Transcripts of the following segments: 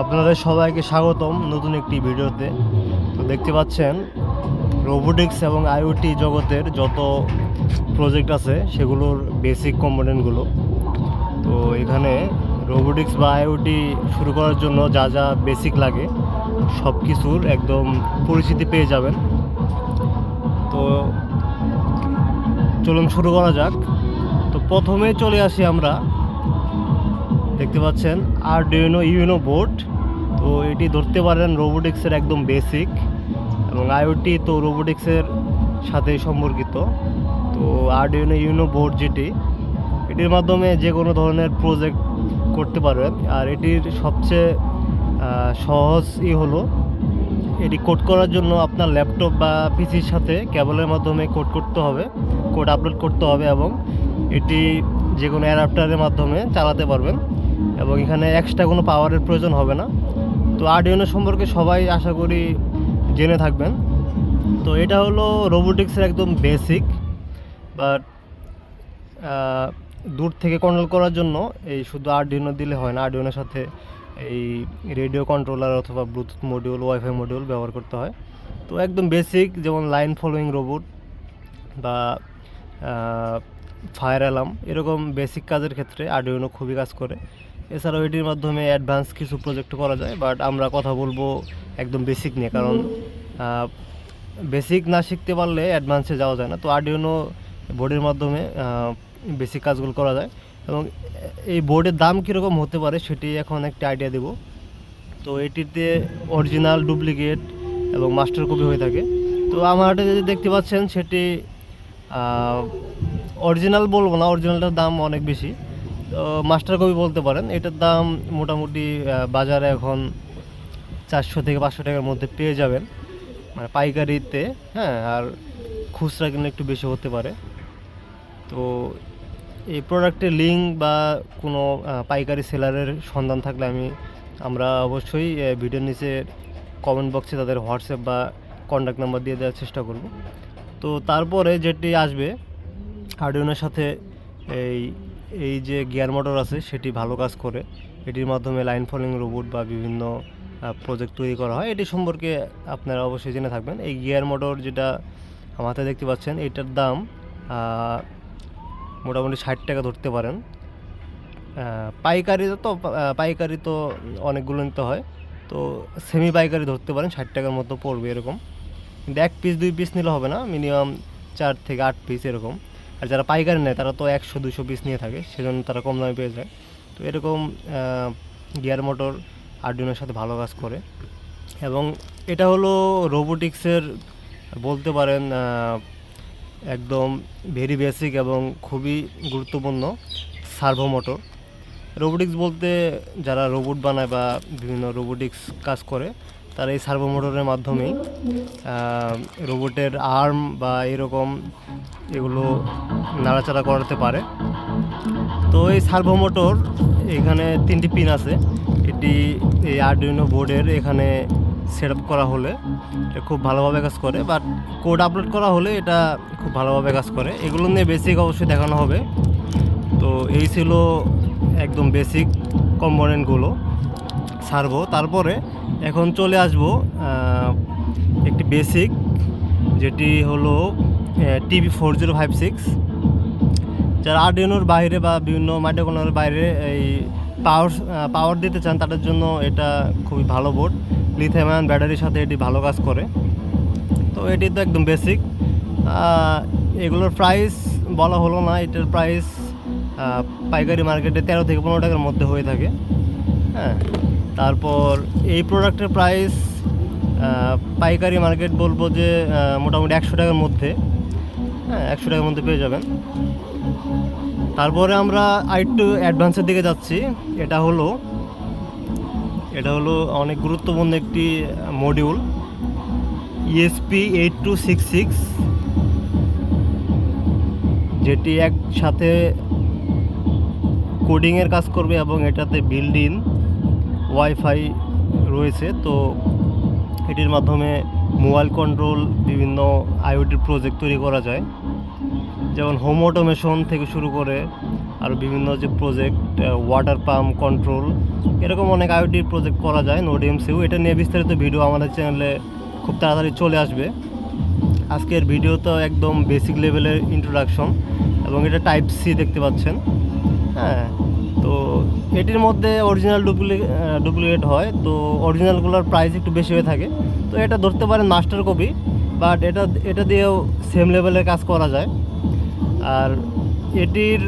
আপনাদের সবাইকে স্বাগতম নতুন একটি ভিডিওতে। তো দেখতে পাচ্ছেন রোবোটিক্স এবং আইওটি জগতের যত প্রজেক্ট আছে সেগুলোর বেসিক কম্পোনেন্টগুলো। তো এখানে রোবোটিক্স বা আইওটি শুরু করার জন্য যা যা বেসিক লাগে সব কিছুর একদম পরিচিতি পেয়ে যাবেন। তো চলুন শুরু করা যাক। তো প্রথমে চলে আসি আমরা, দেখতে পাচ্ছেন আরডুইনো ইউনো বোর্ড। তো এটি ধরতে পারেন রোবোটিক্সের একদম বেসিক, এবং আইওটি তো রোবোটিক্সের সাথেই সম্পর্কিত। তো আরডুইনো ইউনো বোর্ড যেটি, এটির মাধ্যমে যে কোনো ধরনের প্রজেক্ট করতে পারবেন। আর এটির সবচেয়ে সহজ হলো এটি কোড করার জন্য আপনার ল্যাপটপ বা পিসির সাথে কেবলের মাধ্যমে কোড আপলোড করতে হবে, এবং এটি যে কোনো অ্যাডাপ্টারের মাধ্যমে চালাতে পারবেন, এবং এখানে এক্সট্রা কোনো পাওয়ারের প্রয়োজন হবে না। তো আরডুইনো সম্পর্কে সবাই আশা করি জেনে থাকবেন। তো এটা হলো রোবোটিক্সের একদম বেসিক, বাট দূর থেকে কন্ট্রোল করার জন্য এই শুধু আরডুইনো দিলে হয় না। আরডুইনোর সাথে এই রেডিও কন্ট্রোলার অথবা ব্লুটুথ মডিউল, ওয়াইফাই মডিউল ব্যবহার করতে হয়। তো একদম বেসিক, যেমন লাইন ফলোয়িং রোবট বা ফায়ার অ্যালার্ম, এরকম বেসিক কাজের ক্ষেত্রে আরডুইনো খুবই কাজ করে। এছাড়াও এটির মাধ্যমে অ্যাডভান্স কিছু প্রজেক্ট করা যায়, বাট আমরা কথা বলবো একদম বেসিক নিয়ে, কারণ বেসিক না শিখতে পারলে অ্যাডভান্সে যাওয়া যায় না। তো আরডুইনো বোর্ডের মাধ্যমে বেসিক কাজগুলো করা যায়, এবং এই বোর্ডের দাম কীরকম হতে পারে সেটি এখন একটা আইডিয়া দেব। তো এটিতে অরিজিনাল, ডুপ্লিকেট এবং মাস্টার কপি হয়ে থাকে। তো আমার হাতে যদি দেখতে পাচ্ছেন সেটি অরিজিনাল বলবো না, অরিজিনালটার দাম অনেক বেশি। তো মাস্টার কপি বলতে পারেন। এটার দাম মোটামুটি বাজারে এখন 400 থেকে 500 টাকার মধ্যে পেয়ে যাবেন, মানে পাইকারিতে। হ্যাঁ, আর খুচরা কিনলে একটু বেশি হতে পারে। তো এই প্রোডাক্টের লিঙ্ক বা কোনো পাইকারি সেলারের সন্ধান থাকলে আমরা অবশ্যই ভিডিওর নিচে কমেন্ট বক্সে তাদের হোয়াটসঅ্যাপ বা কন্ট্যাক্ট নাম্বার দিয়ে দেওয়ার চেষ্টা করব। তো তারপরে যেটি আসবে আরডুইনোর সাথে, এই যে গিয়ার মোটর আছে সেটি ভালো কাজ করে। এটির মাধ্যমে লাইন ফলোয়িং রোবট বা বিভিন্ন প্রজেক্ট তৈরি করা হয়। এটি সম্পর্কে আপনারা অবশ্যই জেনে থাকবেন। এই গিয়ার মোটর যেটা আমার হাতে দেখতে পাচ্ছেন, এটার দাম মোটামুটি 60 টাকা ধরতে পারেন। পাইকারি তো অনেকগুলো নিতে হয়, তো সেমি পাইকারি ধরতে পারেন, 60 টাকার মতো পড়বে এরকম। কিন্তু 1 পিস 2 পিস নিলে হবে না, মিনিমাম 4 থেকে 8 পিস এরকম। আর যারা পাইকারি নেয় তারা তো 100-200 পিস নিয়ে থাকে, সেজন্য তারা কম দামে পেয়ে যায়। তো এরকম গিয়ার মোটর আরডুইনোর সাথে ভালো কাজ করে। এবং এটা হলো রোবোটিক্সের বলতে পারেন একদম ভেরি বেসিক এবং খুবই গুরুত্বপূর্ণ সার্ভো মোটর। রোবোটিক্স বলতে যারা রোবট বানায় বা বিভিন্ন রোবোটিক্স কাজ করে, তারা এই সার্ভো মোটরের মাধ্যমেই রোবটের আর্ম বা এরকম এগুলো নাড়াচাড়া করাতে পারে। তো এই সার্ভো মোটর, এখানে 3টি পিন আছে। এটি এই আরডুইনো বোর্ডের এখানে সেট আপ করা হলে এটা খুব ভালোভাবে কাজ করে, বাট কোড আপলোড করা হলে এটা খুব ভালোভাবে কাজ করে। এগুলো নিয়ে বেসিক অবশ্যই দেখানো হবে। তো এই ছিল একদম বেসিক কম্পোনেন্টগুলো সার্ভো। তারপরে এখন চলে আসবো একটি বেসিক, যেটি হলো TB4056। যারা আরডুইনোর বাইরে বা বিভিন্ন মাইক্রোকন্ট্রোলারের বাইরে এই পাওয়ার দিতে চান, তাদের জন্য এটা খুবই ভালো বোর্ড। লিথিয়াম আয়ন ব্যাটারির সাথে এটি ভালো কাজ করে। তো এটি তো একদম বেসিক। এগুলোর প্রাইস বলা হলো না। এটার প্রাইস পাইকারি মার্কেটে 13 থেকে 15 টাকার মধ্যে হয়ে থাকে। হ্যাঁ, তারপর এই প্রোডাক্টের প্রাইস পাইকারি মার্কেট বলবো যে মোটামুটি 100 টাকার মধ্যে। হ্যাঁ, 100 টাকার মধ্যে পেয়ে যাবেন। তারপরে আমরা আরেকটু অ্যাডভান্সের দিকে যাচ্ছি। এটা হলো অনেক গুরুত্বপূর্ণ একটি মডিউল, ESP8266, যেটি একসাথে কোডিংয়ের কাজ করবে, এবং এটাতে বিল্ড ইন ওয়াইফাই রয়েছে। তো এটির মাধ্যমে মোবাইল কন্ট্রোল, বিভিন্ন আইওটি প্রজেক্ট তৈরি করা যায়, যেমন হোম অটোমেশন থেকে শুরু করে আর বিভিন্ন যে প্রজেক্ট, ওয়াটার পাম্প কন্ট্রোল, এরকম অনেক আইওটির প্রজেক্ট করা যায় নোড এমসিইউ। এটা নিয়ে বিস্তারিত ভিডিও আমাদের চ্যানেলে খুব তাড়াতাড়ি চলে আসবে। আজকের ভিডিও তো একদম বেসিক লেভেলের ইন্ট্রোডাকশন, এবং এটা টাইপ সি দেখতে পাচ্ছেন। হ্যাঁ, তো এটির মধ্যে অরিজিনাল ডুপ্লিকেট হয়, তো অরিজিনালগুলোর প্রাইস একটু বেশি হয়ে থাকে। তো এটা ধরতে পারেন মাস্টার কপি, বাট এটা দিয়েও সেম লেভেলের কাজ করা যায়। আর এটির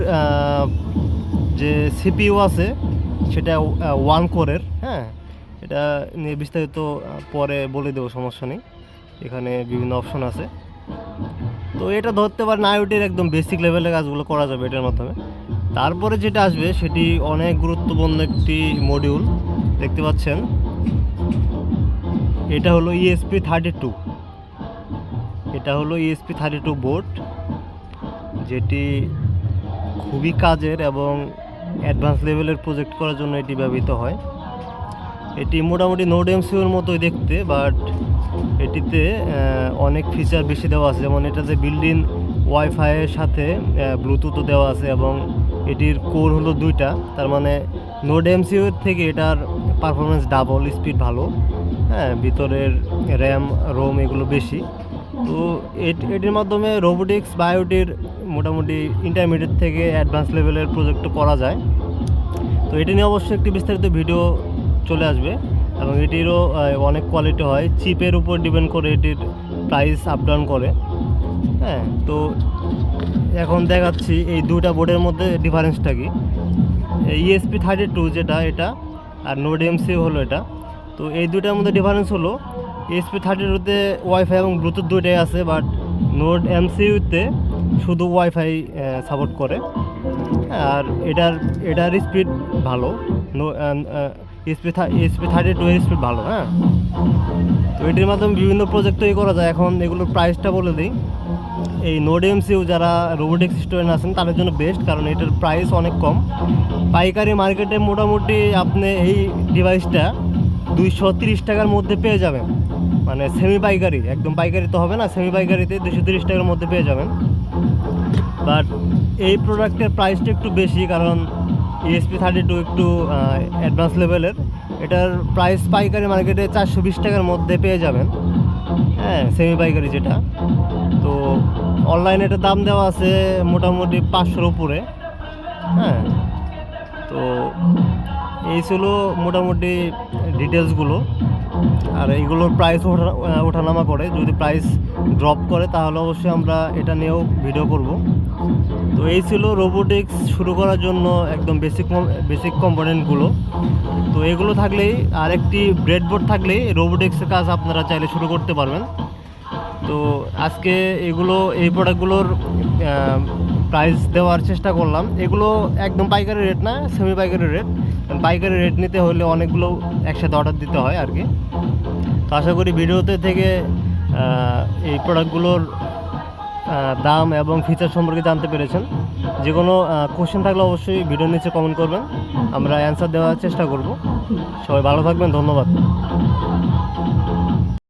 যে সিপিইউ আছে সেটা 1 কোরের। হ্যাঁ, এটা নিয়ে বিস্তারিত পরে বলে দেবো, সমস্যা নেই। এখানে বিভিন্ন অপশন আছে। তো এটা ধরতে পারেন আইওটির একদম বেসিক লেভেলের কাজগুলো করা যাবে এটার মাধ্যমে। তারপরে যেটা আসবে সেটি অনেক গুরুত্বপূর্ণ একটি মডিউল দেখতে পাচ্ছেন। এটা হলো ESP32। এটা হলো ESP32 বোর্ড, যেটি খুবই কাজের এবং অ্যাডভান্স লেভেলের প্রজেক্ট করার জন্য এটি ব্যবহৃত হয়। এটি মোটামুটি নোড এমসিইউর মতোই দেখতে, বাট এটিতে অনেক ফিচার বেশি দেওয়া আছে। যেমন এটাতে বিল্ট-ইন ওয়াইফাইয়ের সাথে ব্লুটুথও দেওয়া আছে, এবং এটির কোর হলো 2টা। তার মানে নোড এমসিইউর থেকে এটার পারফরমেন্স ডাবল, স্পিড ভালো। হ্যাঁ, ভিতরের র্যাম রোম এগুলো বেশি। তো এটির মাধ্যমে রোবোটিক্স বা আইওটির মোটামুটি ইন্টারমিডিয়েট থেকে অ্যাডভান্স লেভেলের প্রজেক্ট করা যায়। তো এটি নিয়ে অবশ্যই একটি বিস্তারিত ভিডিও চলে আসবে, এবং এটিরও অনেক কোয়ালিটি হয়। চিপের উপর ডিপেন্ড করে এটির প্রাইস আপ ডাউন করে। হ্যাঁ, তো এখন দেখাচ্ছি এই দুটা বোর্ডের মধ্যে ডিফারেন্সটা কি। ESP32 যেটা, এটা আর নোড এমসিইউ হলো এটা। তো এই দুটার মধ্যে ডিফারেন্স হলো ESP32তে ওয়াইফাই এবং ব্লুটুথ দুইটাই আছে, বাট নোড এমসিইউতে শুধু ওয়াইফাই সাপোর্ট করে। আর এটার স্পিড ভালো। ESP32 এর স্পিড ভালো। হ্যাঁ, তো এটির মাধ্যমে বিভিন্ন প্রজেক্ট তৈরি করা যায়। এখন এগুলোর প্রাইসটা বলে দিই। এই নোড এমসিইউ যারা রোবোটিক্স স্টুডেন্ট আছেন তাদের জন্য বেস্ট, কারণ এটার প্রাইস অনেক কম। পাইকারি মার্কেটে মোটামুটি আপনি এই ডিভাইসটা 230 টাকার মধ্যে পেয়ে যাবেন। মানে সেমি পাইকারি, একদম পাইকারি তো হবে না, সেমি পাইকারিতে 230 টাকার মধ্যে পেয়ে যাবেন। বাট এই প্রোডাক্টের প্রাইসটা একটু বেশি, কারণ ESP32 একটু অ্যাডভান্স লেভেলের। এটার প্রাইস পাইকারি মার্কেটে 420 টাকার মধ্যে পেয়ে যাবেন। হ্যাঁ, সেমি পাইকারি যেটা। তো অনলাইনে এটার দাম দেওয়া আছে মোটামুটি 500-র উপরে। হ্যাঁ, তো এই ছিল মোটামুটি ডিটেলসগুলো। আর এইগুলোর প্রাইস ওঠানামা করে, যদি প্রাইস ড্রপ করে তাহলে অবশ্যই আমরা এটা নিয়েও ভিডিও করব। তো এই ছিল রোবোটিক্স শুরু করার জন্য একদম বেসিক কম্পোনেন্টগুলো। তো এগুলো থাকলেই, আর একটি ব্রেডবোর্ড থাকলেই রোবোটিক্সের কাজ আপনারা চাইলে শুরু করতে পারবেন। তো আজকে এই প্রোডাক্টগুলোর প্রাইস দেওয়ার চেষ্টা করলাম। এগুলো একদম পাইকারি রেট না, সেমি পাইকারি রেট। পাইকারি রেট নিতে হলে অনেকগুলো একসাথে অর্ডার দিতে হয় আর কি। তো আশা করি ভিডিওতে থেকে এই প্রোডাক্টগুলোর দাম এবং ফিচার সম্পর্কে জানতে পেরেছেন। যে কোনো কোশ্চেন থাকলে অবশ্যই ভিডিওর নিচে কমেন্ট করবেন, আমরা অ্যান্সার দেওয়ার চেষ্টা করব। সবাই ভালো থাকবেন, ধন্যবাদ।